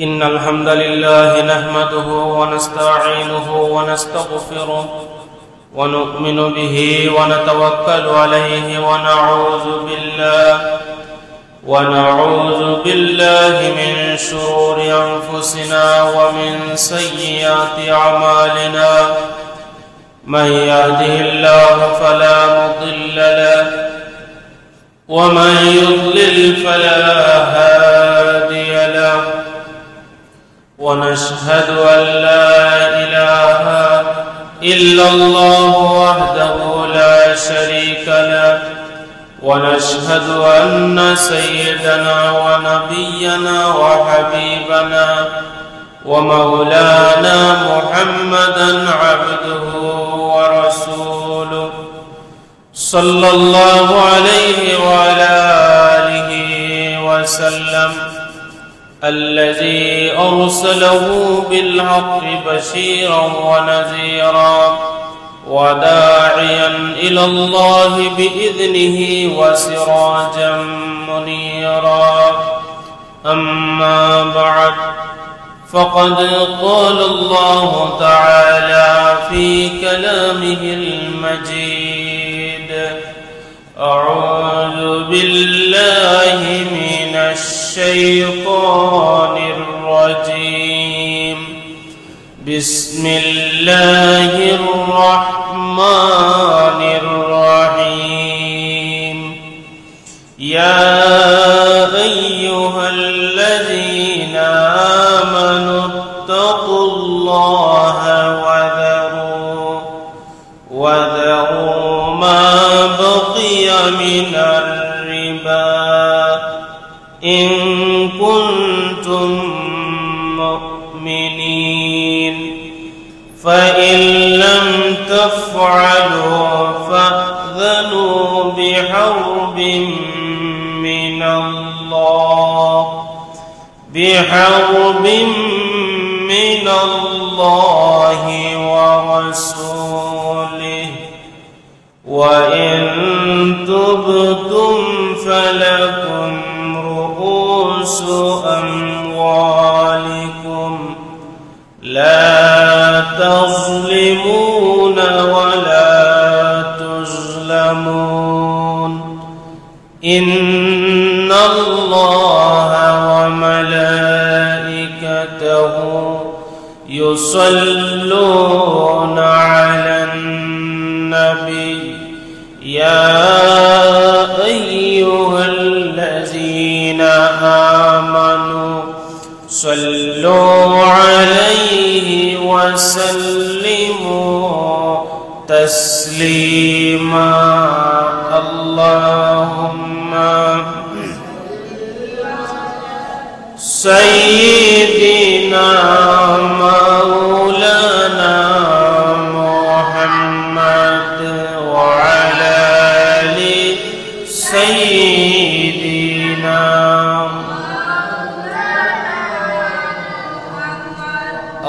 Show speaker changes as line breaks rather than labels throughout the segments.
إن الحمد لله نحمده ونستعينه ونستغفره ونؤمن به ونتوكل عليه ونعوذ بالله من شرور أنفسنا ومن سيئات أعمالنا. من يهده الله فلا مضل له ومن يضلل فلا هادي له. ونشهد أن لا إله إلا الله وحده لا شريك له. ونشهد أن سيدنا ونبينا وحبيبنا ومولانا محمدا عبده ورسوله صلى الله عليه وعلى آله وسلم، الذي أرسله بالحق بشيرا ونذيرا وداعيا إلى الله بإذنه وسراجا منيرا. أما بعد، فقد قال الله تعالى في كلامه المجيد: أعوذ بالله من الشيطان الرجيم. بسم الله الرحمن الرحيم. يا أيها الذين آمنوا اتقوا الله وذروا ما بقي من الربا إن كنتم مؤمنين، فإن لم تفعلوا فأذنوا بحرب من الله ورسوله، وإن تبتم فلكم رؤوس أموالكم لا تظلمون ولا تظلمون. إن الله وملائكته يصلون على النبي. يا أيها الذين آمنوا صلوا عليه وسلموا تسليما. اللهم سيدنا مولانا محمد وعلى آل سيدنا.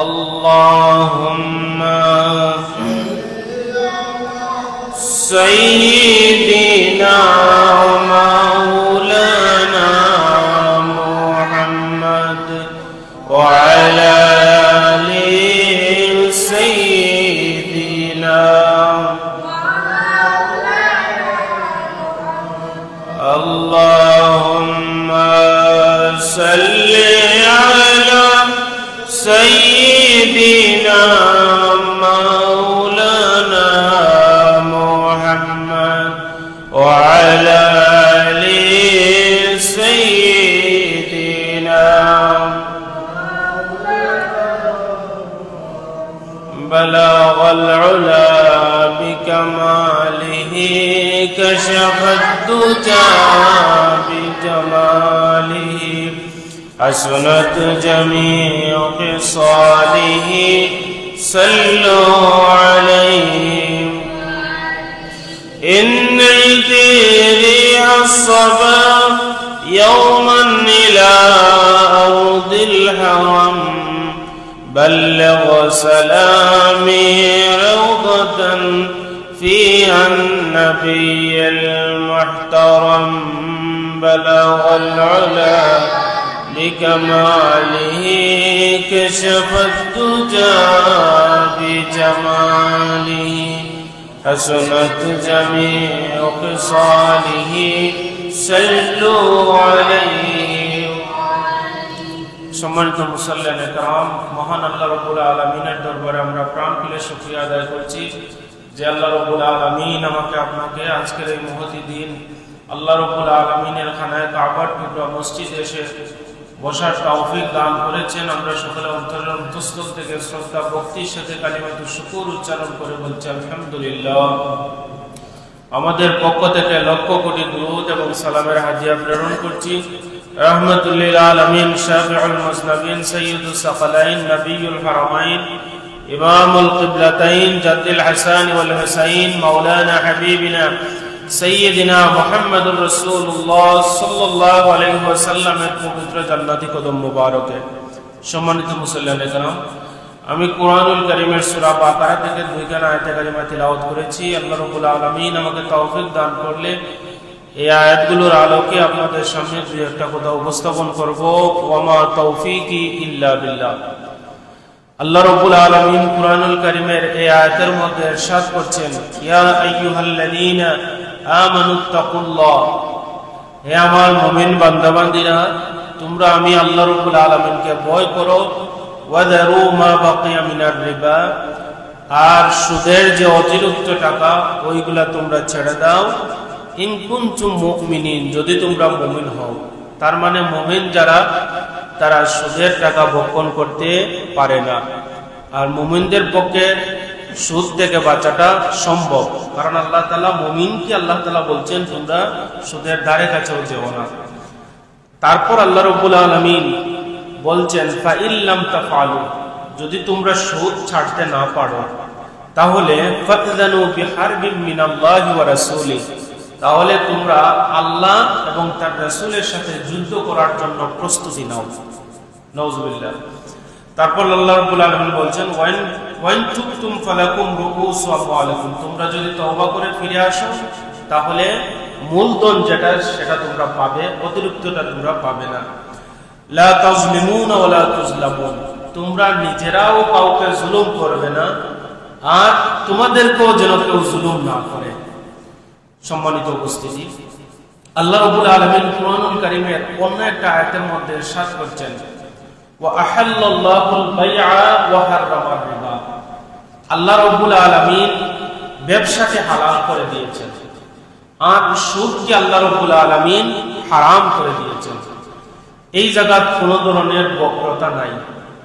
اللهم سيدنا مولانا محمد وعلى آل سيدنا. اللهم صل على سيدنا مولانا محمد وعلى آل سيدنا. بلغ العلا بكماله كشف الدجى بجماله حسنت جميع خصاله صلوا عليه. إن ريح الصبا يوما إلى أرض الحرم بلغ سلامي روضة فيها النبي المحترم. بلغ العلا بكماله كشف الدجى بجماله حسنت جميع خصاله صلوا عليه সম্মানিত মুসল্লিয়ানে کرام মহান আল্লাহ রাব্বুল আলামিনের দরবারে আমরা প্রাণ খুলে শুকরিয়া আদায় করছি যে আল্লাহ রাব্বুল আলামিন আমাকে আপনাকে আজকের এই মহতি দিন আল্লাহ রাব্বুল আলামিনের খানায় কাবার টুকরা মসজিদে এসে বসার তৌফিক দান করেছেন। আমরা সকলে অন্তঃস্থল থেকে শ্রদ্ধা ভক্তির সাথে কালিমাতুশ শুকর উচ্চারণ করে বলছি আলহামদুলিল্লাহ। আমাদের পক্ষ থেকে লক্ষ কোটি দুরূদ এবং সালামের হাদিয়া প্রেরণ করছি রহমাতুল লিল আলামিন শাফিউল মুজনাবিন সাইয়্যিদুস সাকালাইন নবিয়ুল হারামাইন ইমামুল কিবলাতাইন জাদ্দুল হাসান ওয়াল হুসাইন মাওলানা হাবিবিনা সাইয়্যিদিনা মুহাম্মদুর রাসূলুল্লাহ সাল্লাল্লাহু আলাইহি ওয়াসাল্লামের পবিত্র জান্নাতি কদম মুবারকে। সম্মানিত মুসল্লিয়ানে کرام, আমি কোরআনুল কারীমের সূরা বাকারা থেকে দুইখানা আয়াতে কারিমা তিলাওয়াত করেছি। আল্লাহ রাব্বুল আলামিন আমাকে তৌফিক দান করলে এই আয়াতগুলোর আলোকে আপনাদের সামনে দুই একটা কথা উপস্থাপন করব। ওয়ামা তৌফিকি ইল্লা বিল্লাহ। আল্লাহ রাব্বুল আলামিন কোরআনুল কারীমের এই আয়াতের মধ্যে ইরশাদ করছেন, ইয়া আইয়ুহাল্লাযীনা আমানুত্তাকুল্লাহ, হে আমার মুমিন বান্দাবান্দীরা, তোমরা আমি আল্লাহ রাব্বুল আলামিনকে ভয় করো। ওয়াদারু মা বাকিয়া মিনার রিবা, আর সুদের যে অতিরিক্ত টাকা ওইগুলা তোমরা ছেড়ে দাও। ইন কুনতুম মুমিনিন, যদি তোমরা মুমিন হও। তার মানে মুমিন যারা তারা সুদের টাকা ভক্ষণ করতে পারে না, আর মুমিনদের পক্ষে সুদ থেকে বাঁচাটা সম্ভব। কারণ আল্লাহ তাআলা মুমিনকে আল্লাহ তাআলা বলছেন তোমরা সুদের ধারে কাছেও যেও না। তারপর আল্লাহ রাব্বুল আলামিন বলছেন ফা ইল্লাম তাফআলু, যদি তোমরা সুদ ছাড়তে না পারো তাহলে ফাতযানু বিহারবিন মিনাল্লাহি ওয়া রাসূলিহি, তাহলে তোমরা আল্লাহ এবং তার রাসূলের সাথে যুদ্ধ করার জন্য প্রস্তুতি নাও। নাউযুবিল্লাহ। তারপর আল্লাহ রাব্বুল আলামিন বলছেন ওয়াইন তুবতুম ফালাকুম রুউসু আমওয়ালিকুম, তোমরা যদি তওবা করে ফিরে আসো তাহলে মূলধন যেটা সেটা তোমরা পাবে, অতিরিক্তটা তোমরা পাবে না। লা তাজলিমুনা ওয়া লা তুজলামুন, তোমরা নিজেরাও কাউকে জুলুম করবে না আর তোমাদেরকেও যেন কেউ জুলুম না করে। সম্মানিত উপস্থিতি, আল্লাহ রাব্বুল আলামিন কোরআনুল কারীমের অন্য একটা আয়াতের মধ্যে ইরশাদ করছেন ওয়া আহাল্লাল্লাহুল বাইআ ওয়া হাররামার রিবা, আল্লাহ রাব্বুল আলামিন ব্যবসাকে হালাল করে দিয়েছেন আর সুদকে আল্লাহ রাব্বুল আলামিন হারাম করে দিয়েছেন। এই জায়গায় কোনো ধরনের বক্রতা নাই,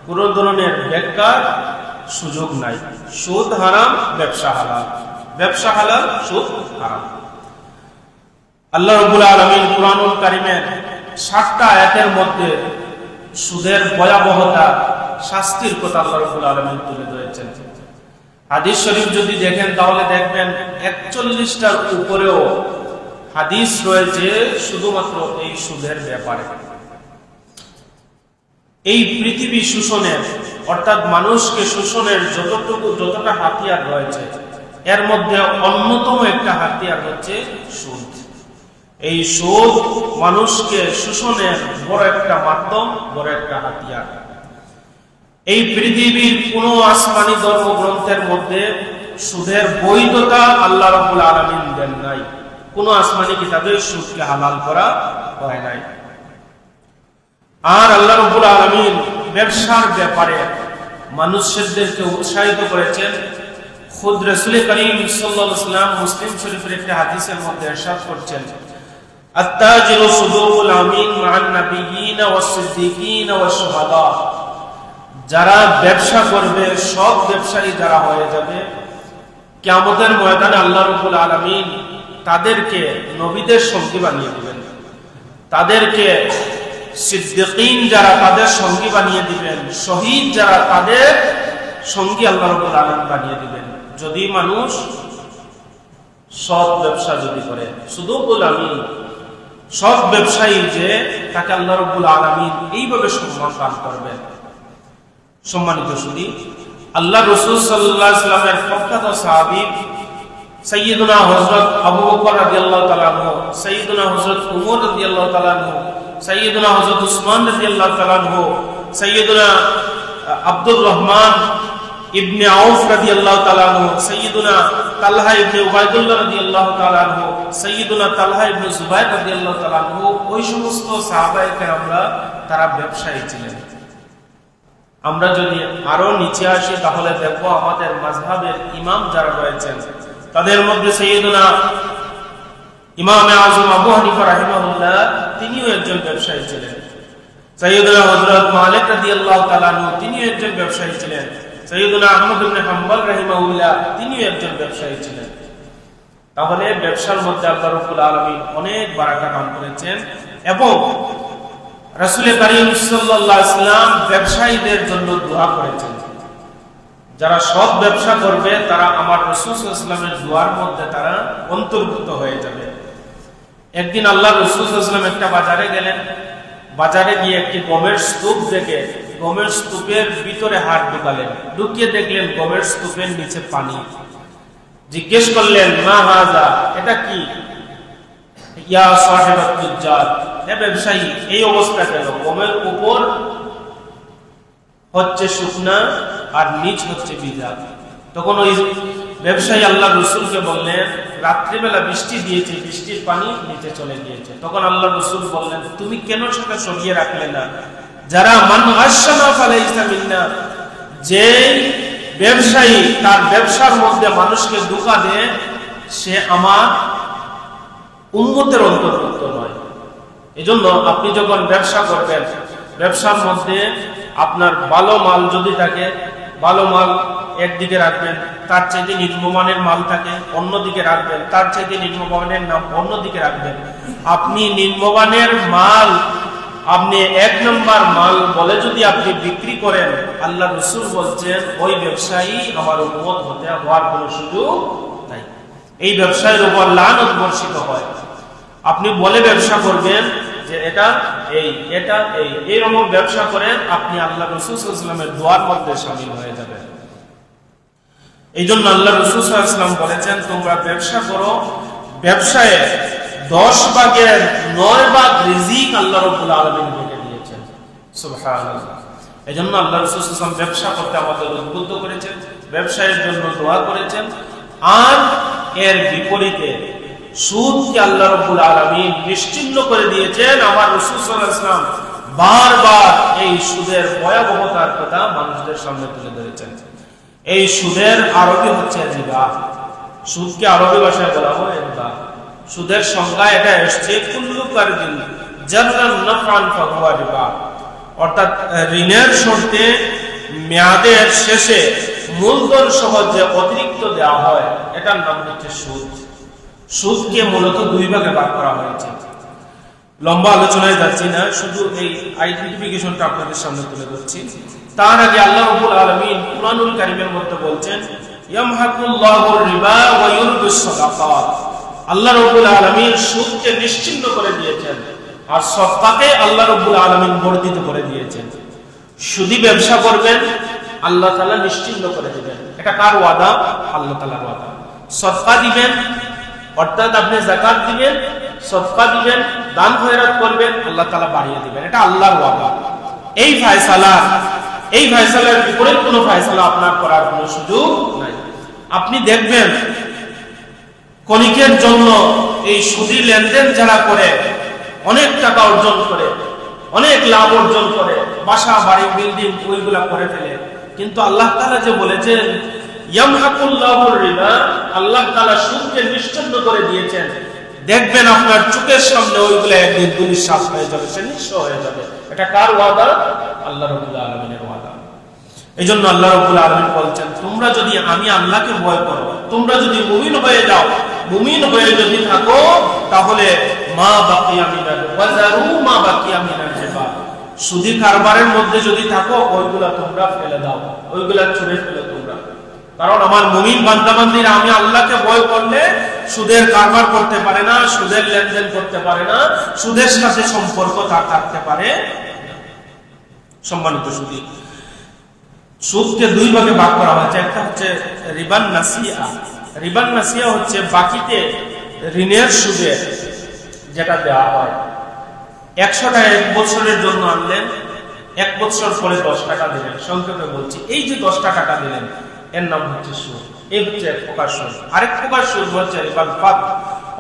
কোনো ধরনের ব্যাখ্যার সুযোগ নাই। সুদ হারাম, ব্যবসা হালাল, ব্যবসা হালাল, সুদ হারাম। আল্লাহ রাব্বুল আলামিন কোরআনুল কারীমের 7টা আয়াতের মধ্যে সুদের ভয়াবহতা, শাস্তির কথা আল্লাহ রাব্বুল আলামিন তুলে ধরেছেন। হাদিস শরীফ যদি দেখেন তাহলে দেখবেন 41টার উপরেও হাদিস রয়েছে শুধুমাত্র এই সুদের ব্যাপারে। এই পৃথিবী শোষণের অর্থাৎ মানুষকে শোষণের যতটা হাতিয়ার রয়েছে এর মধ্যে অন্যতম একটা হাতিয়ার হচ্ছে সুদ। এই সুদ মানুষকে শোষণের বড় একটা মাধ্যম, বড় একটা হাতিয়ার। এই পৃথিবীর কোন আসমানি ধর্মগ্রন্থের মধ্যে সুদের বৈধতা আল্লাহ রাব্বুল আলামিন দেন নাই, কোন আসমানি কিতাবে সুদকে হালাল করা হয় নাই। আর আল্লাহ রাব্বুল আলামিন ব্যবসার ব্যাপারে মানুষদেরকে উৎসাহিত করেছেন। খুদ রাসূল করিম সাল্লাল্লাহু আলাইহি ওয়াসাল্লাম মুসলিম শরীফের একটি হাদিসের মধ্যে ইরশাদ করছেন, আত-তাজিরু সুদুকুল আমিন মা'আন নাবিয়্যিনা ওয়াস-সিদ্দীকিনা ওয়াশ-শুহাদা, যারা ব্যবসা করবে সব ব্যবসায়ী যারা হয়ে যাবে কিয়ামতের ময়দানে আল্লাহ রাব্বুল আলামিন তাদেরকে নবীদের সঙ্গী বানিয়ে দিবেন, তাদেরকে সিদ্দিকিন যারা তাদের সঙ্গী বানিয়ে দিবেন, শহীদ যারা তাদের সঙ্গী আল্লাহ রাব্বুল আলামিন বানিয়ে দিবেন। যদি মানুষ সৎ ব্যবসা যদি করে, শুধু বলি সৎ ব্যবসায়ী যে তাকে আল্লাহ রাব্বুল আলামিন এইভাবে সম্মান দান করবেন। সম্মানিত সুধী, আল্লাহ রাসূল সাল্লাল্লাহু আলাইহি ওয়াসাল্লামের প্রখ্যাত সাহাবী সাইয়্যিদুনা হযরত আবু বকর রাদিয়াল্লাহু তাআলা আনহু, সাইয়্যিদুনা হযরত উমর রাদিয়াল্লাহু তাআলা আনহু সাইয়্যিদুনা হযরত উসমান রাদিয়াল্লাহু তাআলা আনহু, সাইয়্যিদুনা আব্দুর রহমান ইবনে আউফ রাদিয়াল্লাহু তাআলা আনহু, সাইয়্যিদুনা তালহা ইবনে উবাইদুল্লাহ রাদিয়াল্লাহু তাআলা আনহু, সাইয়্যিদুনা তালহা ইবনে জুবাইর রাদিয়াল্লাহু তাআলা আনহু, ওই সমস্ত সাহাবায়ে কেরামরা তারা ব্যবসায়ী ছিলেন। আমরা যদি আরো নিচে আসি তাহলে দেখব আমাদের মাযহাবের ইমাম যারা রয়েছেন তাদের মধ্যে সাইয়্যিদুনা ইমাম আযম আবু হানিফা রাহিমাহুল্লাহ তিনিও একজন ব্যবসায়ী ছিলেন। সাইয়্যিদুনা হযরত মালিক রাদিয়াল্লাহু তাআলা আনহু তিনিও একজন ব্যবসায়ী ছিলেন। সাইয়্যিদুনা আহমদ ইবনে হাম্বল রাহিমাহুল্লাহ তিনিও একজন ব্যবসায়ী ছিলেন। তাহলে ব্যবসার মধ্যে আল্লাহ রাব্বুল আলামিন অনেক বারাকা দান করেছেন এবং রাসূল কারীম সাল্লাল্লাহু আলাইহি ওয়াসাল্লাম ব্যবসায়ীদের জন্য দোয়া করেছেন। যারা সৎ ব্যবসা করবে তারা আমার রাসূল সাল্লাল্লাহু আলাইহি ওয়াসাল্লামের দোয়ার মধ্যে তারা অন্তর্ভুক্ত হয়ে যাবে। একদিন আল্লাহ রাসূল সাল্লাল্লাহু আলাইহি ওয়াসাল্লাম একটা বাজারে গেলেন। বাজারে গিয়ে একটি গমের স্তূপ দেখে গমের স্তূপের ভিতরে হাত ঢুকালেন। ঢুকিয়ে দেখলেন গমের স্তূপের নিচে পানি। জিজ্ঞেস করলেন, মা হাযা, এটা কি? ইয়া সাহিবাত তুজ্জার, হে ব্যবসায়ী, এই অবস্থা কেন? গমের উপর হচ্ছে শুকনা আর নিচ হচ্ছে ভিজা। তখন ওই ব্যবসায়ী আল্লাহ রাসূলকে বললেন, রাত্রিবেলা বৃষ্টি দিয়েছে, বৃষ্টির পানি নিচে চলে গিয়েছে। তখন আল্লাহ রাসূল বললেন, তুমি কেন সেটা সরিয়ে রাখলে না? যারা মান আশানা ফালাইসা মিন্না, যে ব্যবসায়ী তার ব্যবসার মধ্যে মানুষকে ধোঁকা দেয় সে আমার উম্মতের অন্তর্ভুক্ত নয়। এজন্য আপনি যখন ব্যবসা করবেন, ব্যবসার মধ্যে আপনার ভালো মাল যদি থাকে, ভালো মাল একদিকে রাখবেন, তার চাইতে নিম্নমানের মাল থাকে অন্যদিকে রাখবেন, তার চাইতে নিম্নমানের নাম অন্যদিকে রাখবেন। আপনি নিম্নমানের মাল আপনি এক নম্বর মাল বলে যদি আপনি বিক্রি করেন, আল্লাহ রাসূল বলছেন ওই ব্যবসায়ী আমার উম্মত হওয়ার কোনো সুযোগ নাই। এই ব্যবসায়ের উপর লানত বর্ষিত হয়। আপনি বলে ব্যবসা করবেন যে এটা এই, এটা এই, এইরকম ব্যবসা করেন, আপনি আল্লাহ রাসূল সাল্লাল্লাহু আলাইহি ওয়াসাল্লামের দোয়ার মধ্যে শামিল হয়ে যাবেন। এই জন্য আল্লাহ রাসূল সাল্লাল্লাহু আলাইহি ওয়াসাল্লাম বলেছেন, তোমরা ব্যবসা করো, ব্যবসায়ে 10 ভাগের 9 ভাগ রিজিক আল্লাহ রাব্বুল আলামিন রেখে দিয়েছেন। সুবহানাল্লাহ। এই জন্য আল্লাহ রাসূল সাল্লাল্লাহু আলাইহি ওয়াসাল্লাম ব্যবসা করতে আমাদের উদ্বুদ্ধ করেছেন, ব্যবসায়ের জন্য দোয়া করেছেন। আর এর বিপরীতে সুদকে আল্লাহ রাব্বুল আলামিন নিশ্চিহ্ন করে দিয়েছেন। আমার রাসূল সাল্লাল্লাহু আলাইহি ওয়াসাল্লাম বারবার এই সুদের ভয়াবহতার কথা মানুষদের সামনে তুলে ধরেছেন। এই সুদের আরবি হচ্ছে রিবা। সুদকে আরবি ভাষায় বলা হয় রিবা। সুদের সংজ্ঞা এটা এসেছে কুল্লু কারদিন জাররান নাফআন ফাহুয়া রিবা, অর্থাৎ ঋণের শর্তে মেয়াদের শেষে মূলধন সহ যে অতিরিক্ত দেওয়া হয় এটার নাম হচ্ছে সুদ। সুদকে মূলত 2 ভাগে ভাগ করা হয়েছে। লম্বা আলোচনায় যাচ্ছি না, শুধু এই আইডেন্টিফিকেশনটা আপনাদের সামনে তুলে ধরছি। তার আগে আল্লাহ রাব্বুল আলামিন কুরআনুল কারীমের মধ্যে বলছেন, ইয়ামহাকুল্লাহুর রিবা ওয়া ইউরবিস সাদাকাত। আল্লাহ রাব্বুল আলামিন সুদকে নিশ্চিহ্ন করে দিয়েছেন আর সদকাকে আল্লাহ রাব্বুল আলামিন বর্ধিত করে দিয়েছেন। সুদী ব্যবসা করবেন, আল্লাহ তাআলা নিশ্চিহ্ন করে দিবেন। এটা কার ওয়াদা? আল্লাহ তাআলার ওয়াদা। সদকা দিবেন, অর্থাৎ আপনি যাকাত দিবেন, সদকা দিবেন, দান খয়রাত করবেন, আল্লাহ তাআলা বাড়িয়ে দিবেন। এটা আল্লাহর ওয়াদা। এই ফয়সালার বিপরীত কোনো ফয়সালা আপনার করার কোনো সুযোগ নাই। আপনি দেখবেন ক্ষণিকের জন্য এই সুদী লেনদেন যারা করে অনেক টাকা অর্জন করে, অনেক লাভ অর্জন করে, বাসা বাড়ি বিল্ডিং ওইগুলা করে ফেলে, কিন্তু আল্লাহ তাআলা যে বলেছেন ইয়ামহাকুল্লাহুর রিবা, আল্লাহ তাআলা সুদকে নিশ্চিহ্ন করে দিয়েছেন। দেখবেন আপনার চোখের সামনে ওইগুলা একদিন দুনিশ্বাস হয়ে যাবে, সে নিঃস্ব হয়ে যাবে। এটা কার ওয়াদা? আল্লাহ রাব্বুল আলামিনের ওয়াদা। এই জন্য আল্লাহ রাব্বুল আলামিন বলছেন, তোমরা যদি আমি আল্লাহকে ভয় করো, তোমরা যদি মুমিন হয়ে যাও, মুমিন হয়ে যদি থাকো, তাহলে মা বাকিয়া মিনাল ওয়াজারু মা বাকিয়া মিনাল রিবা, সুদী কারবারের মধ্যে যদি থাকো ওইগুলা তোমরা ফেলে দাও, ওইগুলা ছুঁড়ে ফেলে তোমরা। কারণ আমার মুমিন বান্দাবান্দিরা আমি আল্লাহকে ভয় করলে সুদের কারবার করতে পারে না, সুদের লেনদেন করতে পারে না, সুদের সাথে সম্পর্ক তার থাকতে পারে। সম্মানিত সুদী, সুদকে 2 ভাগে ভাগ করা হয়েছে। একটা হচ্ছে রিবান নাসিয়া। রিবান নাসিয়া হচ্ছে বাকিতে ঋণের সুদে যেটা দেওয়া হয়। 100টা 1 বছরের জন্য আনলেন, 1 বছর পরে 10 টাকা দিলেন, সংক্ষেপে বলছি এই যে 10টা টাকা দিলেন এর নাম হচ্ছে সুদ। এই হচ্ছে এক প্রকার সুদ। আরেক প্রকার সুদ হচ্ছে রিবাল ফাদল,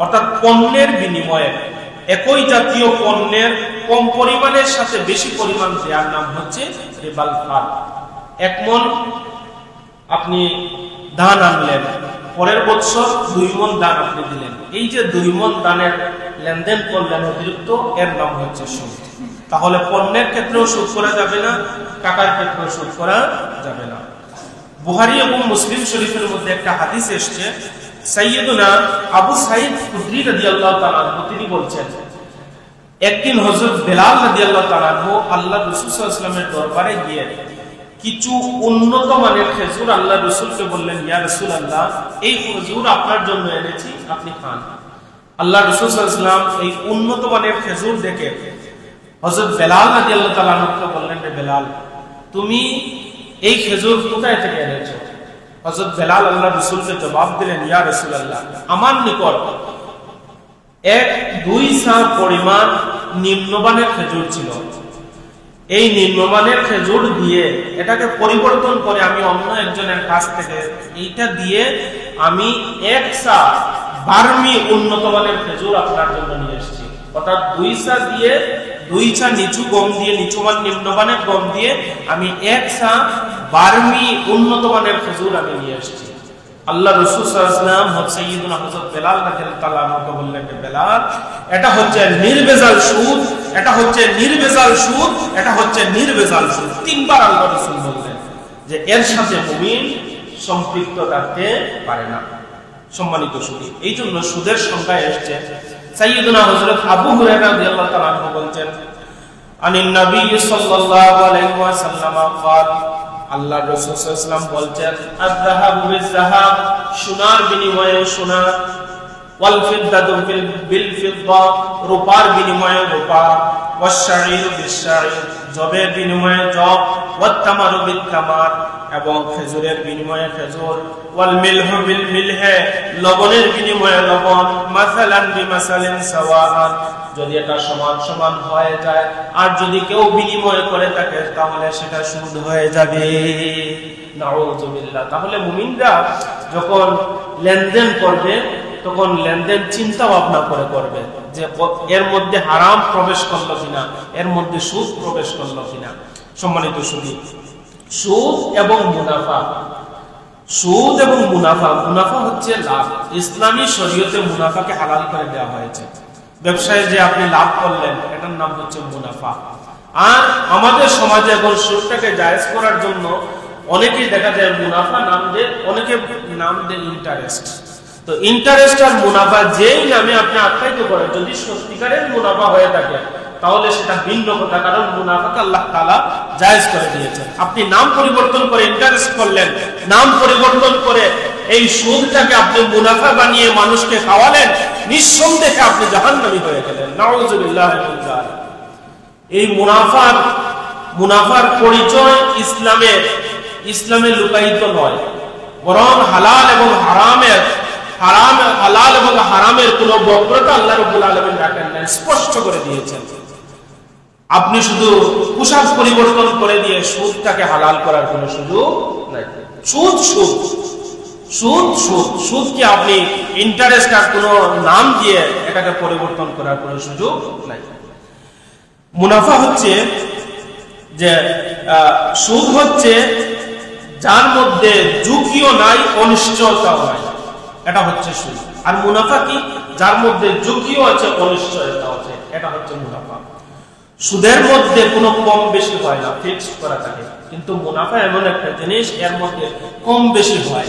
অর্থাৎ পণ্যের বিনিময়ে একই জাতীয় পণ্যের কম পরিমাণের সাথে বেশি পরিমাণ দেওয়ার নাম হচ্ছে রিবাল ফাদল। 1 মণ আপনি ধান আনলেন, পরের বছর 2 মণ ধান আপনি দিলেন, এই যে 2 মণ ধানের লেনদেন করলেন অতিরিক্ত, এর নাম হচ্ছে সুদ। তাহলে পণ্যের ক্ষেত্রেও সুদ করা যাবে না, টাকার ক্ষেত্রেও সুদ করা যাবে না। বুখারী এবং মুসলিম শরীফের মধ্যে একটা হাদিস এসেছে, সাইয়্যিদুনা আবু সাঈদ খুদরি রাদিয়াল্লাহু তাআলা আনহু তিনি বলছেন, একদিন হযরত বেলাল রাদিয়াল্লাহু তাআলা আনহু আল্লাহর রাসূল সাল্লাল্লাহু আলাইহি ওয়াসাল্লামের দরবারে গিয়ে কিছু উন্নত মানের খেজুর আল্লাহর রাসূলকে বললেন, ইয়া রাসূলুল্লাহ, এই খেজুর আপনার জন্য এনেছি, আপনি খান। আল্লাহর রাসূল সাল্লাল্লাহু আলাইহি ওয়াসাল্লাম এই উন্নত মানের খেজুর দেখে হযরত বেলাল রাদিয়াল্লাহু তাআলা আনহুকে বললেন, রে বেলাল, তুমি এই খেজুর কোথায় থেকে এনেছো? হযরত বেলাল আল্লাহর রাসূলকে জবাব দিলেন, ইয়া রাসূলুল্লাহ, আমার নিকট 1-2 সা পরিমাণ নিম্নমানের খেজুর ছিল। এই নিম্নমানের খেজুর দিয়ে এটাকে পরিবর্তন করে আমি অন্য একজনের কাছ থেকে এইটা দিয়ে আমি 1 সা বার্মি উন্নত মানের খেজুর আপনার জন্য নিয়ে এসেছি। অর্থাৎ 2 সা দিয়ে 2 সা নিচু গম দিয়ে, নিচুমান নিম্নমানের গম দিয়ে আমি 1 সা বার্মি উন্নত মানের খেজুর আমি নিয়ে এসেছি। আল্লাহ রাসূল সাল্লাল্লাহু আলাইহি ওয়াসাল্লাম সাইয়্যিদুনা হযরত বেলাল রাদিয়াল্লাহু তাআলা আনহুকে বললেন, বেলাল, এটা হচ্ছে নির্ভেজাল সুদ, এটা হচ্ছে নির্ভেজাল সুদ, এটা হচ্ছে নির্ভেজাল সুদ। 3 বার আল্লাহ রাসূল বললেন যে এর সাথে মুমিন সম্পৃক্ত থাকতে পারে না। সম্মানিত সুদী, এই জন্য সুদের সংখ্যা এসেছে। সাইয়্যিদুনা হযরত আবু হুরায়রা রাদিয়াল্লাহু তাআলা আনহু বলছেন, আনিন নবী সাল্লাল্লাহু আলাইহি ওয়াসাল্লাম قال, আল্লাহর রাসূল সাল্লাল্লাহু আলাইহি ওয়াসাল্লাম বলছেন, আয-যাহাবু বিয-যাহাব, সোনার বিনিময়ে সোনা, ওয়াল ফিদ্দাতু বিল ফিদ্দা, রূপার বিনিময়ে রূপা, ওয়াশ-শাঈরু বিশ-শাঈর, জবের বিনিময়ে জব, ওয়াত-তামারু বিত-তামার, এবং খেজুরের বিনিময়ে খেজুর, ওয়াল মিলহু বিল মিলহি, লবণের বিনিময়ে লবণ, মাসালান বিমাসালিন সাওয়াআন, যদি এটা সমান সমান হয়ে যায়, আর যদি কেউ বিনিময় করে থাকে তাহলে সেটা সুদ হয়ে যাবে। নাউযুবিল্লাহ। তাহলে মুমিনরা যখন লেনদেন করবে তখন লেনদেন চিন্তা ভাবনা করে করবে যে এর মধ্যে হারাম প্রবেশ করলো কিনা, এর মধ্যে সুদ প্রবেশ করলো কিনা। সম্মানিত সুদী, সুদ এবং মুনাফা, সুদ এবং মুনাফা, মুনাফা হচ্ছে লাভ। ইসলামী শরীয়তে মুনাফাকে হালাল করে দেওয়া হয়েছে। ব্যবসায় যে আপনি লাভ করলেন এটার নাম হচ্ছে মুনাফা। আর আমাদের সমাজে এখন সুদটাকে জায়েজ করার জন্য অনেকেই দেখা যায় মুনাফা নাম দেয়, অনেকে নাম দেয় ইন্টারেস্ট। তো ইন্টারেস্ট আর মুনাফা যেই নামে আপনি আখ্যায়িত করেন, যদি সত্যিকারের মুনাফা হয়ে থাকে তাহলে সেটা ভিন্ন কথা, কারণ মুনাফাকে আল্লাহ তাআলা জায়েজ করে দিয়েছেন। আপনি নাম পরিবর্তন করে ইন্টারেস্ট করলেন, নাম পরিবর্তন করে এই সুদটাকে আপনি মুনাফা বানিয়ে মানুষকে খাওয়ালেন, নিঃসন্দেহে আপনি জাহান্নামী হয়ে গেলেন। নাউযুবিল্লাহ মিন যালিক। এই মুনাফার পরিচয় ইসলামে লুকায়িত নয়, বরং হালাল এবং হারামের কোন বক্রতা আল্লাহ রাব্বুল আলামিন রাখেন না, স্পষ্ট করে দিয়েছেন। আপনি শুধু পোশাক পরিবর্তন করে দিয়ে সুদটাকে হালাল করার কোনো সুযোগ নাই। সুদকে আপনি ইন্টারেস্ট আর কোনো নাম দিয়ে এটাকে পরিবর্তন করার কোনো সুযোগ নাই। মুনাফা হচ্ছে যে সুদ হচ্ছে যার মধ্যে ঝুঁকিও নাই, অনিশ্চয়তাও নাই, এটা হচ্ছে সুদ। আর মুনাফা কি? যার মধ্যে ঝুঁকিও আছে, অনিশ্চয়তা আছে, এটা হচ্ছে মুনাফা। সুদের মধ্যে কোনো কম বেশি হয় না, ফিক্সড করা থাকে, কিন্তু মুনাফা এমন একটা জিনিস এর মধ্যে কম বেশি হয়।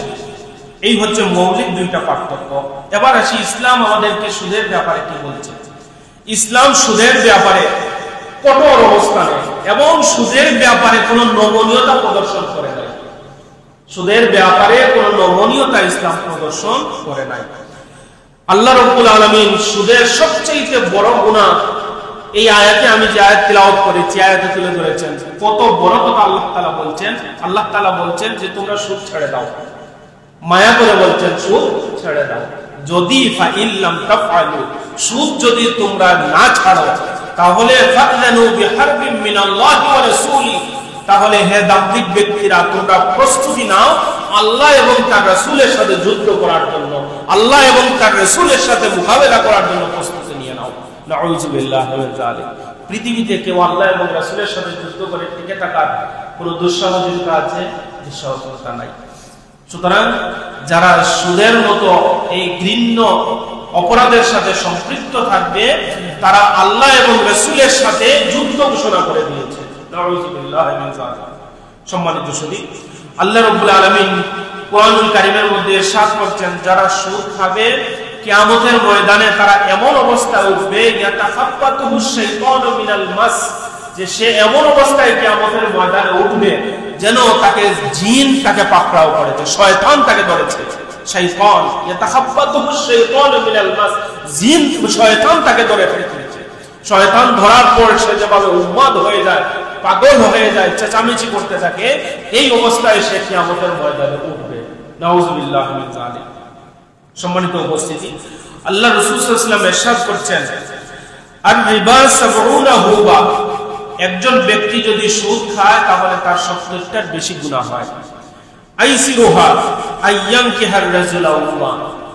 এই হচ্ছে মৌলিক দুইটা পার্থক্য। এবার আসি ইসলাম আমাদেরকে সুদের ব্যাপারে কি বলছে। ইসলাম সুদের ব্যাপারে কঠোর অবস্থানে এবং সুদের ব্যাপারে কোনো নমনীয়তা প্রদর্শন করে নাই। সুদের ব্যাপারে কোনো নমনীয়তা ইসলাম প্রদর্শন করে নাই। আল্লাহ রাব্বুল আলামিন সুদের সবচেয়ে বড় গুনাহ এই আয়াতে, আমি যে আয়াত তিলাওয়াত করেছি, আয়াতে তুলে ধরেছেন, কত বড় কথা আল্লাহ তাআলা বলছেন। আল্লাহ তাআলা বলছেন যে তোমরা সুদ ছেড়ে দাও, মায়া করে বলছেন সুদ ছেড়ে দাও। যদি ফাইল্লাম তাফআলু, সুদ যদি তোমরা না ছাড়ো তাহলে ফাযনু বিহারবিন মিনাল্লাহি ওয়া রাসূলি, তাহলে হে দাম্ভিক ব্যক্তিরা তোমরা প্রস্তুতি নাও আল্লাহ এবং তার রাসূলের সাথে যুদ্ধ করার জন্য, আল্লাহ এবং তার রাসূলের সাথে মোকাবেলা করার জন্য প্রস্তুতি নিয়ে নাও। নাউযুবিল্লাহি মিন যালিক। পৃথিবীতে কেউ আল্লাহ এবং রাসূলের সাথে যুদ্ধ করে টিকে থাকার কোনো দুঃসাহসিকতা আছে? দুঃসাহসিকতা নাই। সুতরাং যারা সুদের মতো এই ঘৃণ্য অপরাধের সাথে সম্পৃক্ত থাকবে তারা আল্লাহ এবং রাসূলের সাথে যুদ্ধ ঘোষণা করে দিয়েছে। নাউযুবিল্লাহি মিন যালিক। সম্মানিত শুধু আল্লাহ রাব্বুল আলামিন কোরআনুল কারীমের মধ্যে ইরশাদ করছেন, যারা সুদ খাবে কিয়ামতের ময়দানে তারা এমন অবস্থায় উঠবে, ইয়াতাখাব্বাতুহুশ শাইতানু মিনাল মাস, যে সে এমন অবস্থায় কিয়ামতের ময়দানে উঠবে যেন তাকে জিন তাকে পাকড়াও করেছে, শয়তান তাকে ধরেছে। শয়তান ইয়াতাখাব্বাতুহুশ শাইতানু মিনাল মাস, জিন শয়তান তাকে ধরে ফেলেছে। শয়তান ধরার পর সে যেভাবে উন্মাদ হয়ে যায়, পাগল হয়ে যায়, চেঁচামেচি করতে থাকে, এই অবস্থায় সে কিয়ামতের ময়দানে উঠবে। নাউযুবিল্লাহি মিন যালিক। সম্মানিত উপস্থিতি, আল্লাহ রাসূল সাল্লাল্লাহু আলাইহি ওয়াসাল্লাম ইরশাদ করছেন, আর রিবা 70 হুবা, একজন ব্যক্তি যদি সুদ খায় তাহলে তার 70টার বেশি গুনাহ হয়। আইসিরুহা আইয়ানকিহার রাজুলা উম্মা,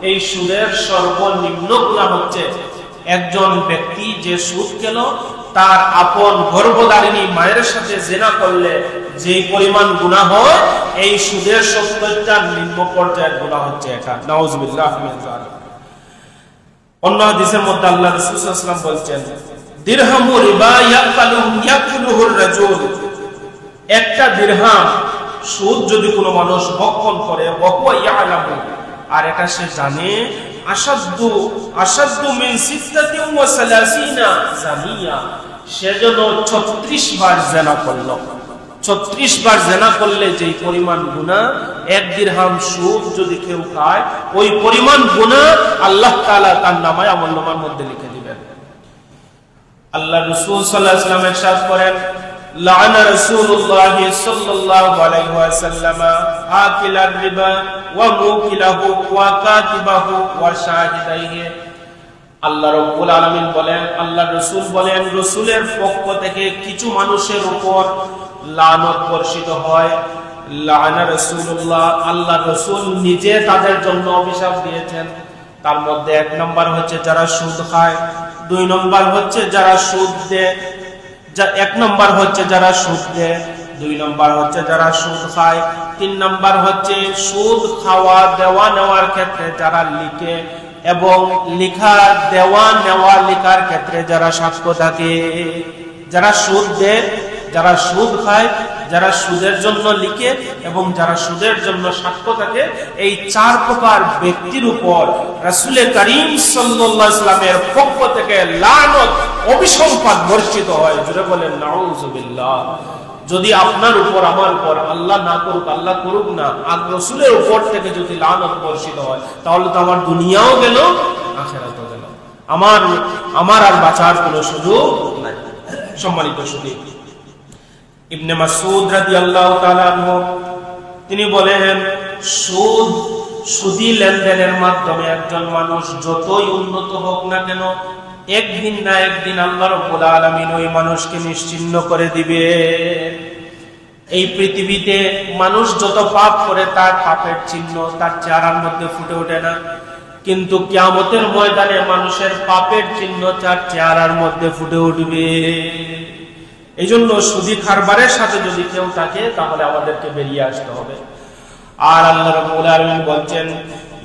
এই সুদের সর্বনিম্ন গুনাহ হচ্ছে একজন ব্যক্তি যে সুদ খেল তার আপন গর্ভধারিণী মায়ের সাথে জিনা করলে যে পরিমাণ গুনাহ হয়, এই সুদের 70টার নিম্ন পর্যায়ের গুনাহ হচ্ছে এটা। নাউযুবিল্লাহি মিন যালিক। অন্য হাদিসের মধ্যে আল্লাহ রাসূল সাল্লাল্লাহু আলাইহি ওয়াসাল্লাম বলছেন, দিরহামু রিবা ইয়াকুলুহুর রাজুল, একটা দিরহাম সুদ যদি কোনো মানুষ ভক্ষণ করে, ওয়া ইয়ালামু, আর এটা সে জানে, আশাদ্দু মিন 36 জানিয়া, সেজন্য 36 বার জিনা করল। 36 বার জিনা করলে যে পরিমাণ গুনাহ, এক দিরহাম সুদ যদি কেউ খায় ওই পরিমাণ গুনাহ আল্লাহ তাআলা তার নামায়ে আমলনামার মধ্যে লিখে দিবেন। আল্লাহ রাসূল সাল্লাল্লাহু আলাইহি ওয়াসাল্লাম ইরশাদ করেন, লাআনা রাসূলুল্লাহ সাল্লাল্লাহু আলাইহি ওয়াসাল্লাম আকিলার রিবা ওয়া মুকিলাহু ওয়া কাতিবাহু ওয়া শাহিদাইহি। আল্লাহ রাব্বুল আলামিন বলেন, আল্লাহ রাসূল বলেন, রাসূলের পক্ষ থেকে কিছু মানুষের উপর লানত বর্ষিত হয়। লাআনা রাসূলুল্লাহ, আল্লাহ রাসূল নিজে তাদের জন্য অভিশাপ দিয়েছেন। তার মধ্যে 1 নম্বর হচ্ছে যারা সুদ খায়, 2 নম্বর হচ্ছে যারা সুদ দেয়, 1 নম্বর হচ্ছে যারা সুদ দেয়, 2 নম্বর হচ্ছে যারা সুদ খায়, 3 নম্বর হচ্ছে সুদ খাওয়া দেওয়া নেওয়ার ক্ষেত্রে যারা লিখে এবং লিখা দেওয়া নেওয়া লিখার ক্ষেত্রে যারা সাক্ষ্য থাকে। যারা সুদ দেয়, যারা সুদ খায়, যারা সুদের জন্য লিখে এবং যারা সুদের জন্য সাক্ষ্য থাকে, এই 4 প্রকার ব্যক্তির উপর রাসূল করিম সাল্লাল্লাহু আলাইহি ওয়াসাল্লামের পক্ষ থেকে লানত অভিসম্পাত বর্ষিত হয়। জোরে বলেন নাউযুবিল্লাহ। যদি আপনার উপর আমার উপর, আল্লাহ না করুক, আল্লাহ করুক না, আর রাসূলের উপর থেকে যদি লানত বর্ষিত হয় তাহলে তো আমার দুনিয়াও গেল, আখিরাতও গেল, আমার আর বাঁচার কোনো সুযোগ নাই। সম্মানিত সুধী, ইবনে মাসউদ রাদিয়াল্লাহু তাআলা আনহু তিনি বলেন, সুদী লেনদেনের মাধ্যমে একজন মানুষ যতই উন্নত হোক না কেন, একদিন না একদিন আল্লাহ রাব্বুল আলামিন ওই মানুষকে নিশ্চিহ্ন করে দিবে। এই পৃথিবীতে মানুষ যত পাপ করে তার পাপের চিহ্ন তার চেহারার মধ্যে ফুটে ওঠে না, কিন্তু কিয়ামতের ময়দানে মানুষের পাপের চিহ্ন তার চেহারার মধ্যে ফুটে উঠবে। এই জন্য সুদী কারবারের সাথে যদি কেউ থাকে তাহলে আমাদেরকে বেরিয়ে আসতে হবে। আর আল্লাহ রাব্বুল আলামিন বলছেন,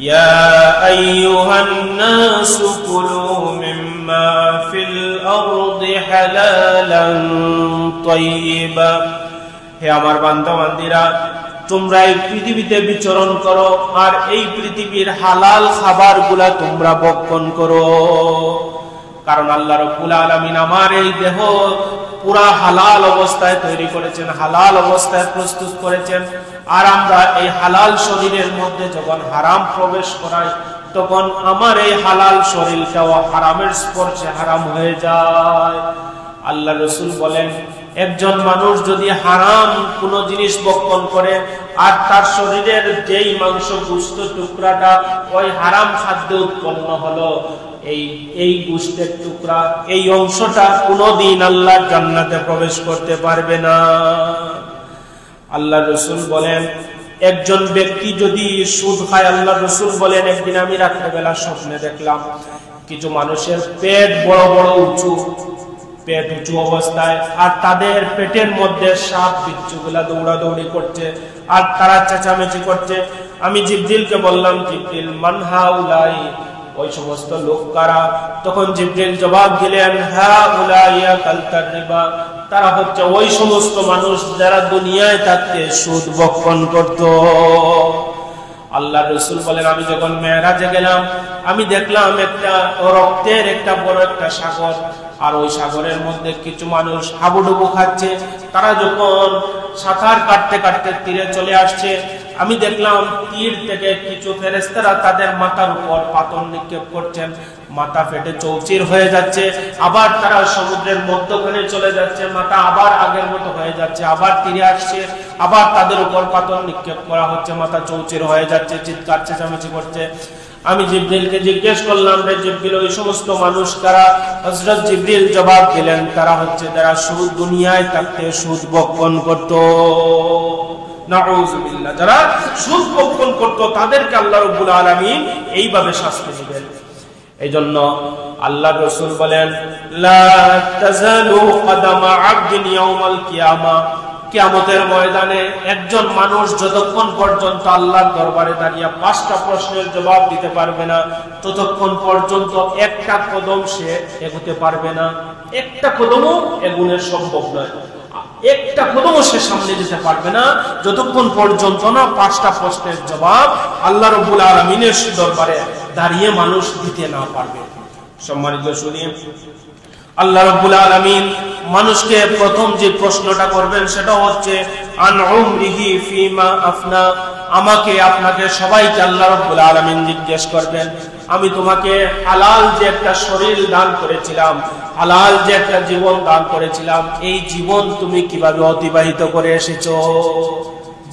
ইয়া আইয়ুহান নাসু কুলু মিম্মা ফিল আরদি হালালান তাইয়্যিবা, হে আমার বান্দা বান্দীরা, তোমরা এই পৃথিবীতে বিচরণ করো আর এই পৃথিবীর হালাল খাবারগুলা তোমরা ভক্ষণ করো। কারণ আল্লাহ রাব্বুল আলামিন আমার এই দেহ পুরা হালাল অবস্থায় তৈরি করেছেন, হালাল অবস্থায় প্রস্তুত করেছেন। আর আমরা এই হালাল শরীরের মধ্যে যখন হারাম প্রবেশ করাই তখন আমার এই হালাল শরীরটাও হারামের স্পর্শে হারাম হয়ে যায়। আল্লাহ রাসূল বলেন, একজন মানুষ যদি হারাম কোনো জিনিস ভক্ষণ করে আর তার শরীরের যেই মাংস গোশত টুকরাটা ওই হারাম খাদ্য উৎপন্ন হলো, এই গোশতের টুকরা, এই অংশটা কোনোদিন আল্লাহর জান্নাতে প্রবেশ করতে পারবে না। আল্লাহ রাসূল বলেন একজন ব্যক্তি যদি সুদ খায়, আল্লাহ রাসূল বলেন একদিন আমি রাত্রেবেলা স্বপ্নে দেখলাম কিছু মানুষের পেট বড় বড় উঁচু, পেট উঁচু অবস্থায়, আর তাদের পেটের মধ্যে সাপ বিচ্ছুগুলা দৌড়াদৌড়ি করছে আর তারা চেঁচামেচি করছে। আমি জিবরিলকে বললাম, জিবরিল মান হাউলাই, ওই সমস্ত লোক কারা? তখন জিবরিল জবাব দিলেন, হাউলাইয়া কালতার রিবা, তারা হচ্ছে ওই সমস্ত মানুষ যারা দুনিয়ায় থাকতে সুদ ভক্ষণ করত। আল্লাহ রাসূল বলেন আমি যখন মেরাজে গেলাম আমি দেখলাম একটা রক্তের একটা বড় একটা সাগর, আর ওই সাগরের মধ্যে কিছু মানুষ হাবুডুবু খাচ্ছে। তারা যখন সাঁতার কাটতে কাটতে তীরে চলে আসছে, আমি দেখলাম তীর থেকে কিছু ফেরেশতারা তাদের মাথার উপর পাথর নিক্ষেপ করছেন, মাথা ফেটে চৌচির হয়ে যাচ্ছে, আবার তারা সমুদ্রের মধ্যখানে চলে যাচ্ছে, মাথা আবার আগের মতো হয়ে যাচ্ছে, আবার তীরে আসছে, আবার তাদের উপর পাথর নিক্ষেপ করা হচ্ছে, মাথা চৌচির হয়ে যাচ্ছে, চিৎকার চেঁচামেচি করছে। আমি জিবরিলকে জিজ্ঞেস করলাম, রে জিবরিল ওই সমস্ত মানুষ কারা? হযরত জিবরিল জবাব দিলেন, তারা হচ্ছে যারা সুদ দুনিয়ায় থাকতে সুদ ভক্ষণ করত। নাউযুবিল্লাহ, যারা সুদ ভক্ষণ করত তাদেরকে আল্লাহ রাব্বুল আলামিন এইভাবে শাস্তি দিবেন। এইজন্য আল্লাহ রাসূল বলেন, লা তাযালু কদামা আবদিন ইয়াউমাল কিয়ামা, কিয়ামতের ময়দানে একজন মানুষ যতক্ষণ পর্যন্ত আল্লাহর দরবারে দাঁড়িয়ে 5টা প্রশ্নের জবাব দিতে পারবে না, ততক্ষণ পর্যন্ত একটা কদম সে এগোতে পারবে না। একটা কদমও এগোনো সম্ভব নয়, একটা কদমও সে সামনে যেতে পারবে না যতক্ষণ পর্যন্ত না 5টা প্রশ্নের জবাব আল্লাহ রাব্বুল আলামিনের দরবারে দাঁড়িয়ে মানুষ দিতে না পারবে। সম্মানিত শুনি, আল্লাহ রাব্বুল আলামিন মানুষকে প্রথম যে প্রশ্নটা করবেন সেটা হচ্ছে আন উমরিহি ফিমা আফনা, আমাকে আপনাকে সবাইকে আল্লাহ রাব্বুল আলামিন জিজ্ঞেস করবেন, আমি তোমাকে হালাল যে একটা শরীর দান করেছিলাম, হালাল যে একটা জীবন দান করেছিলাম, এই জীবন তুমি কিভাবে অতিবাহিত করে এসেছো?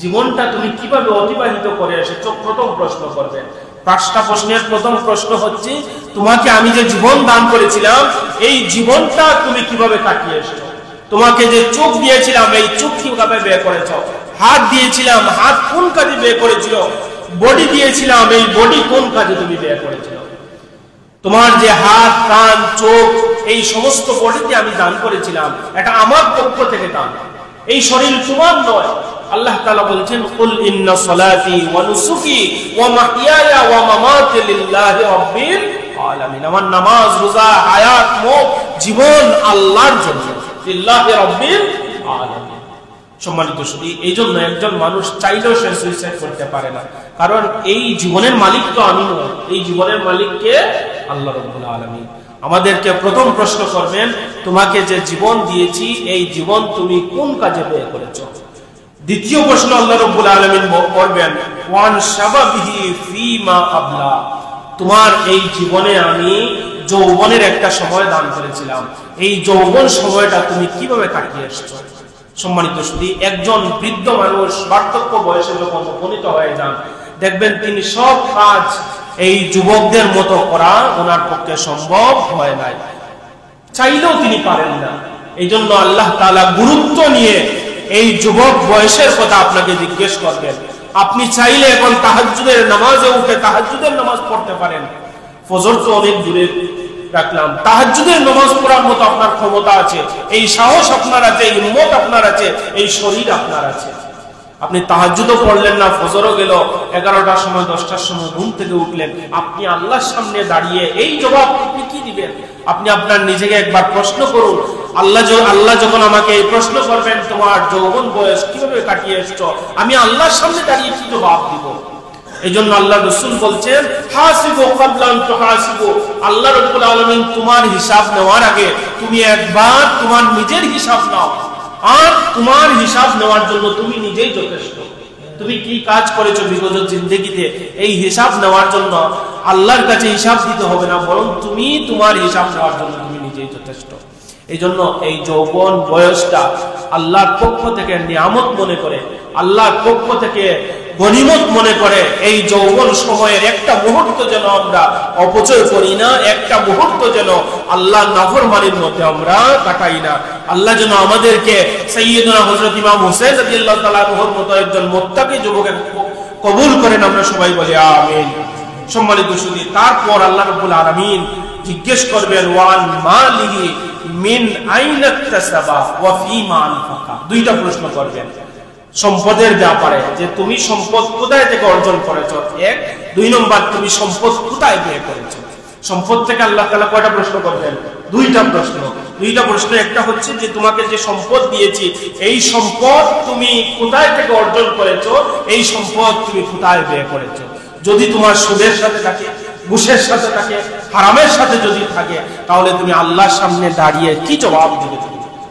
জীবনটা তুমি কিভাবে অতিবাহিত করে এসেছো? প্রথম প্রশ্ন করবেন। 5টা প্রশ্নের প্রথম প্রশ্ন হচ্ছে তোমাকে আমি যে জীবন দান করেছিলাম এই জীবনটা তুমি কিভাবে কাটিয়ে এসেছো? তোমাকে যে চোখ দিয়েছিলাম এই চোখ কিভাবে ব্যয় করেছো? হাত দিয়েছিলাম, হাত কোন কাজে ব্যয় করেছিল? বডি দিয়েছিলাম, এই বডি কোন কাজে তুমি ব্যয় করেছিল? তোমার যে হাত, কান, চোখ, এই সমস্ত বডিতে আমি দান করেছিলাম, এটা আমার পক্ষ থেকে দান, এই শরীর তোমার নয়। আল্লাহ তাআলা বলছেন, কুল ইন্না সলাতি ওয়া নুসুকি ওয়া মাহইয়ায়া ওয়া মামাতি লিল্লাহি রাব্বিল আলামিন, আমার নামাজ, রোজা, হায়াত, মওত, জীবন আল্লাহর জন্য, লিল্লাহি রাব্বিল আলামিন। সম্মানিত শুধু এই জন্য একজন মানুষ চাইলেও সে সুইসাইড করতে পারে না, কারণ এই জীবনের মালিক তো আমি নই, এই জীবনের মালিককে আল্লাহ রাব্বুল আলামিন। আমাদেরকে প্রথম প্রশ্ন করবেন, তোমাকে যে জীবন দিয়েছি এই জীবন তুমি কোন কাজে ব্যয় করেছো? দ্বিতীয় প্রশ্ন আল্লাহ রাব্বুল আলামিন করবেন, ওয়ান শাবাবিহি ফিমা আবলা, তোমার এই জীবনে আমি যৌবনের একটা সময় দান করেছিলাম, এই যৌবন সময়টা তুমি কিভাবে কাটিয়ে এসেছো? সম্মানিত শুধু একজন বৃদ্ধ মানুষ বার্ধক্য বয়সে যখন উপনীত হয়ে যান, দেখবেন তিনি সব কাজ এই যুবকদের মতো করা ওনার পক্ষে সম্ভব হয় নাই, চাইলেও তিনি পারেন না। এই জন্য আল্লাহ তাআলা গুরুত্ব নিয়ে এই যুবক বয়সের কথা আপনাকে জিজ্ঞেস করবেন। আপনি চাইলে এখন তাহাজ্জুদের নামাজে উঠে তাহাজ্জুদের নামাজ পড়তে পারেন, ফজর তো অনেক দূরে রাখলাম, তাহাজ্জুদের নামাজ পড়ার মতো আপনার ক্ষমতা আছে, এই সাহস আপনার আছে, এই হিম্মত আপনার আছে, এই শরীর আপনার আছে। আপনি তাহাজ্জুদও পড়লেন না, ফজরও গেল, 11টার সময় 10টার সময় ঘুম থেকে উঠলেন, আপনি আল্লাহর সামনে দাঁড়িয়ে এই জবাব আপনি কি দিবেন? আপনি আপনার নিজেকে একবার প্রশ্ন করুন, আল্লাহ যখন আমাকে এই প্রশ্ন করবেন তোমার যৌবন বয়স কিভাবে কাটিয়ে এসেছো, আমি আল্লাহর সামনে দাঁড়িয়ে কি জবাব দিব? এই জন্য আল্লাহ রাসূল বলছেন, হাসিবু ক্বাবলা আন তুহাসিবু, আল্লাহ রাব্বুল আলামিন তোমার হিসাব নেওয়ার আগে তুমি একবার তোমার নিজের হিসাব নাও, আর তোমার হিসাব নেওয়ার জন্য তুমি নিজেই যথেষ্ট। তুমি কি কাজ করেছো বিগত জিন্দেগিতে এই হিসাব নেওয়ার জন্য আল্লাহর কাছে হিসাব দিতে হবে না, বরং তুমি তোমার হিসাব নেওয়ার জন্য তুমি নিজেই যথেষ্ট। এই জন্য এই যৌবন বয়সটা আল্লাহর পক্ষ থেকে নিয়ামত মনে করে, আল্লাহর পক্ষ থেকে গনিমত মনে করে এই যৌবন সময়ের একটা মুহূর্ত যেন আমরা অপচয় করি না, একটা মুহূর্ত যেন আল্লাহ নাফরমানির মধ্যে আমরা কাটাই না। আল্লাহ যেন আমাদেরকে সাইয়্যিদুনা হযরত ইমাম হুসাইন রাদিয়াল্লাহু তাআলা আনহুর মতো একজন মুত্তাকি যুবকের কবুল করেন, আমরা সবাই বলি আমিন। সম্মানিত সুধী, তারপর আল্লাহ রাব্বুল আলামিন জিজ্ঞেস করবেন ওয়ান মালিহি মিন আইনা ইকতাসাবা ওয়া ফীমা আনফাকা। দুইটা প্রশ্ন করবেন সম্পদের ব্যাপারে, যে তুমি সম্পদ কোথায় থেকে অর্জন করেছো, এক। দুই নম্বর, তুমি সম্পদ কোথায় ব্যয় করেছো। সম্পদ থেকে আল্লাহ তাআলা কয়টা প্রশ্ন করবেন? দুইটা প্রশ্ন। দুইটা প্রশ্ন, একটা হচ্ছে যে তোমাকে যে সম্পদ দিয়েছি এই সম্পদ তুমি কোথায় থেকে অর্জন করেছো, এই সম্পদ তুমি কোথায় ব্যয় করেছো। যদি তোমার সুদের সাথে থাকে, ঘুষের সাথে থাকে, হারামের সাথে যদি থাকে, তাহলে তুমি আল্লাহর সামনে দাঁড়িয়ে কি জবাব দিবে?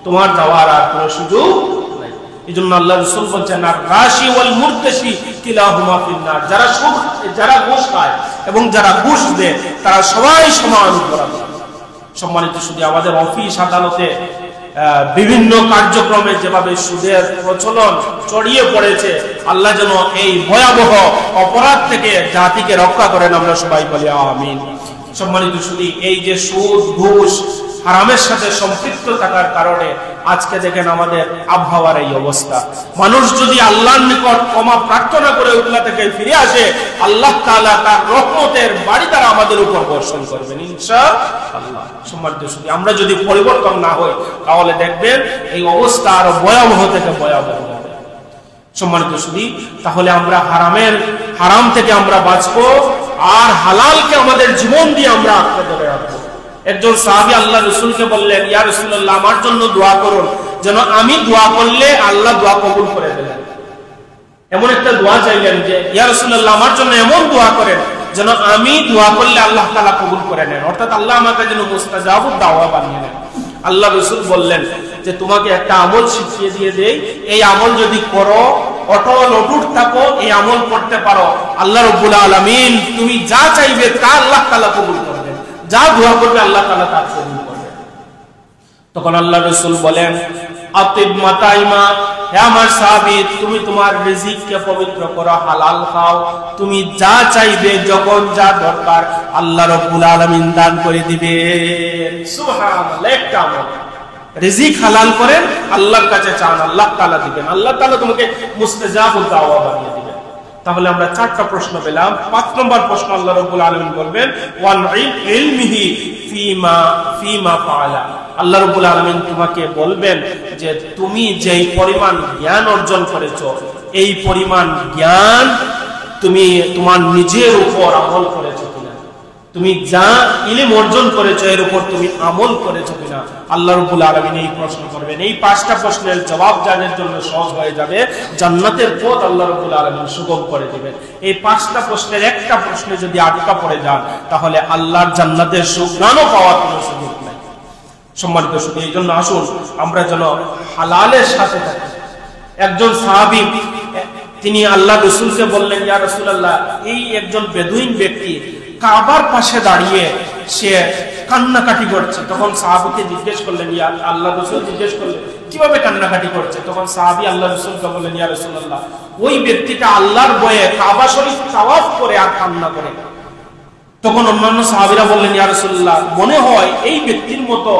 তোমার দেওয়ার আর কোনো সুযোগ নাই। এই জন্য আল্লাহ রাসূল বলছেন আর রাশি ওয়াল মুরতাশি কিলাহুমা ফিন্নার। যারা ঘুষ খায় এবং যারা ঘুষ দেয় তারা সবাই সমান বরাবর। সম্মানিত শুধু আমাদের অফিস আদালতে বিভিন্ন কার্যক্রমে যেভাবে সুদের প্রচলন ছড়িয়ে পড়েছে, আল্লাহ যেন এই ভয়াবহ অপরাধ থেকে জাতিকে রক্ষা করেন, আমরা সবাই বলি আমিন। সম্মানিত শুধু এই যে সুদ ঘুষ হারামের সাথে সম্পৃক্ত থাকার কারণে আজকে দেখেন আমাদের আবহাওয়ার এই অবস্থা। মানুষ যদি আল্লাহর নিকট ক্ষমা প্রার্থনা করে ওগুলা থেকে ফিরে আসে, আল্লাহ তাআলা তার রহমতের বাড়ি দ্বারা আমাদের উপর বর্ষণ করবেন ইনশাআল্লাহ। সম্মানিত শুধু আমরা যদি পরিবর্তন না হই, তাহলে দেখবেন এই অবস্থা আরো ভয়াবহ থেকে ভয়াবহ হবে। সম্মানিত শুধু তাহলে আমরা হারাম থেকে আমরা বাঁচবো, আর হালালকে আমাদের জীবন দিয়ে আমরা আঁকড়ে ধরে রাখবো। একজন সাহাবী আল্লাহ রাসূলকে বললেন, ইয়া রাসূলুল্লাহ, আমার জন্য দোয়া করুন, যেন আমি দোয়া করলে আল্লাহ দোয়া কবুল করে দেন। এমন একটা দোয়া চাইলেন যে ইয়া রাসূলুল্লাহ, আমার জন্য এমন দোয়া করেন যেন আমি দোয়া করলে আল্লাহ তাআলা কবুল করে নেন, অর্থাৎ আল্লাহ আমাকে যেন মুস্তাজাবুদ দাওয়া বানিয়ে নেন। আল্লাহ রাসূল বললেন যে তোমাকে একটা আমল শিখিয়ে দিয়ে দেই, এই আমল যদি করো, অটল অটুট থাকো, এই আমল করতে পারো, আল্লাহ রাব্বুল আলামিন তুমি যা চাইবে তা আল্লাহ তাআলা কবুল করবেন, যা দোয়া করবে আল্লাহ তাআলা তা কবুল করবেন। তখন আল্লাহ রাসূল বলেন আতিব মাতাইমা, হে আমার সাহাবী, তুমি তোমার রিজিককে পবিত্র করো, হালাল খাও, তুমি যা চাইবে যখন যা দরকার আল্লাহ রাব্বুল আলামিন দান করে দিবেন। সুবহানাল্লাহ। একটা আমল, রিজিক হালাল করেন, আল্লাহর কাছে চান, আল্লাহ তাআলা দিবেন, আল্লাহ তাআলা তোমাকে মুস্তাজাবুদ দাওয়া বানিয়ে দিবেন। তাহলে আমরা চারটা প্রশ্ন পেলাম। 5 নম্বর প্রশ্ন আল্লাহ রাব্বুল আলামিন বলবেন ওয়ান ইলমিহি ফিমা ফাআলা। আল্লাহ রাব্বুল আলামিন তোমাকে বলবেন যে তুমি যেই পরিমাণ জ্ঞান অর্জন করেছো, এই পরিমাণ জ্ঞান তুমি তোমার নিজের উপর আমল করেছো কিনা, তুমি যা ইলম অর্জন করেছো এর উপর তুমি আমল করেছো কিনা, আল্লাহ রাব্বুল আলামিন এই প্রশ্ন করবেন। এই 5টা প্রশ্নের জবাব জানার জন্য সহজ হয়ে যাবে, জান্নাতের পথ আল্লাহ রাব্বুল আলামিন সুগম করে দিবেন। এই 5টা প্রশ্নের একটা প্রশ্নে যদি আটকা পড়ে যান, তাহলে আল্লাহর জান্নাতের সুগ্রাণও পাওয়ার কোনো সুযোগ নাই। সম্মানিত শুধু এই জন্য আসুন আমরা যেন হালালের সাথে থাকি। একজন সাহাবী তিনি আল্লাহ রাসূলকে বললেন, ইয়া রাসূলুল্লাহ, এই একজন বেদুইন ব্যক্তি কাবার পাশে দাঁড়িয়ে সে কান্নাকাটি করছে। তখন সাহাবীকে জিজ্ঞেস করলেন, ইয়া আল্লাহ রাসূল জিজ্ঞেস করলেন কিভাবে কান্নাকাটি করছে। তখন সাহাবী আল্লাহ রাসূলকে বললেন, ইয়া রাসূলুল্লাহ, ওই ব্যক্তিটা আল্লাহর ভয়ে কাবা শরীফ তাওয়াফ করে আর কান্না করে। তখন অন্যান্য সাহাবীরা বললেন, ইয়া রাসূলুল্লাহ, মনে হয় এই ব্যক্তির মতো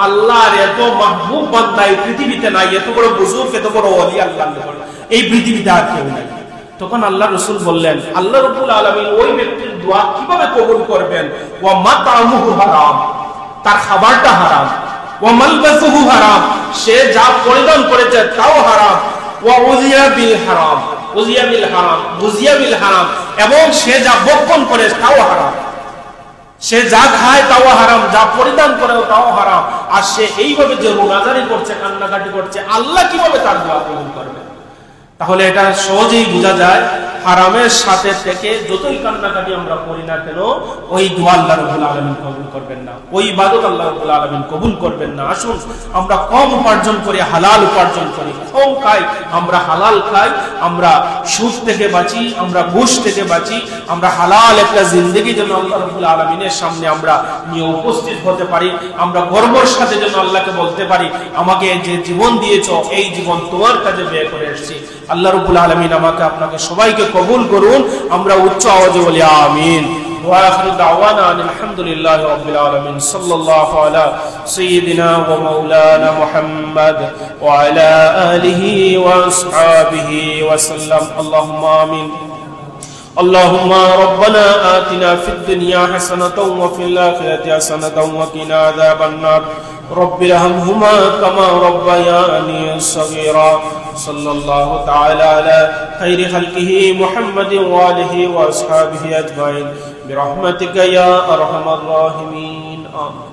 আল্লাহর এত মাহবুব বান্দা এই পৃথিবীতে নাই, এত বড় বুজুর্গ, এত বড় ওলি আল্লাহর এই পৃথিবীতে আর কেউ নাই। তখন আল্লাহ রাসূল বললেন, আল্লাহ রাব্বুল আলামিন ওই ব্যক্তির দোয়া কিভাবে কবুল করবেন? ওয়া মাতামুহু হারাম, তার খাবারটা হারাম, ওয়া মালবাসুহু হারাম, সে যা পরিধান করেছে তাও হারাম, ওয়া উযিয়া বিল হারাম, বুঝিয়া বিল হারাম, এবং সে যা ভক্ষণ করে তাও হারাম, সে যা খায় তাও হারাম, যা পরিধান করে তাও হারাম। আর সে এইভাবে যে রোনাজারি করছে, কান্নাকাটি করছে, আল্লাহ কিভাবে তার দোয়া কবুল করবে? তাহলে এটা সহজেই বোঝা যায় হারামের সাথে থেকে যতই কান্নাকাটি আমরা করি না কেন, ওই দোয়া আল্লাহ রাব্বুল আলামিন কবুল করবেন না, ওই ইবাদত আল্লাহ রাব্বুল আলামিন কবুল করবেন না। আসুন আমরা কম উপার্জন করি, হালাল উপার্জন করি, কম খাই, আমরা হালাল খাই, আমরা সুদ থেকে বাঁচি, আমরা ঘুষ থেকে বাঁচি, আমরা হালাল একটা জিন্দেগি যেন আল্লাহ রাব্বুল আলামিনের সামনে আমরা নিয়ে উপস্থিত হতে পারি, আমরা গর্বের সাথে যেন আল্লাহকে বলতে পারি আমাকে যে জীবন দিয়েছো এই জীবন তোমার কাজে ব্যয় করে এসেছি। আল্লাহ রাব্বুল আলামিন আমাকে আপনাকে সবাইকে কবুল করুন। আমরা উচ্চ আওয়াজে বলি আমিন। وآخر دعوانا أن الحمد لله رب العالمين صلى الله على سيدنا ومولانا محمد وعلى آله وأصحابه وسلم اللهم آمين. اللهم ربنا آتنا في الدنيا حسنة وفي الآخرة حسنة وقنا عذاب النار. رب ارحمهما كما ربياني صغيرا. صلى الله تعالى على خير خلقه محمد وآله وأصحابه أجمعين برحمتك يا أرحم الراحمين. آمين.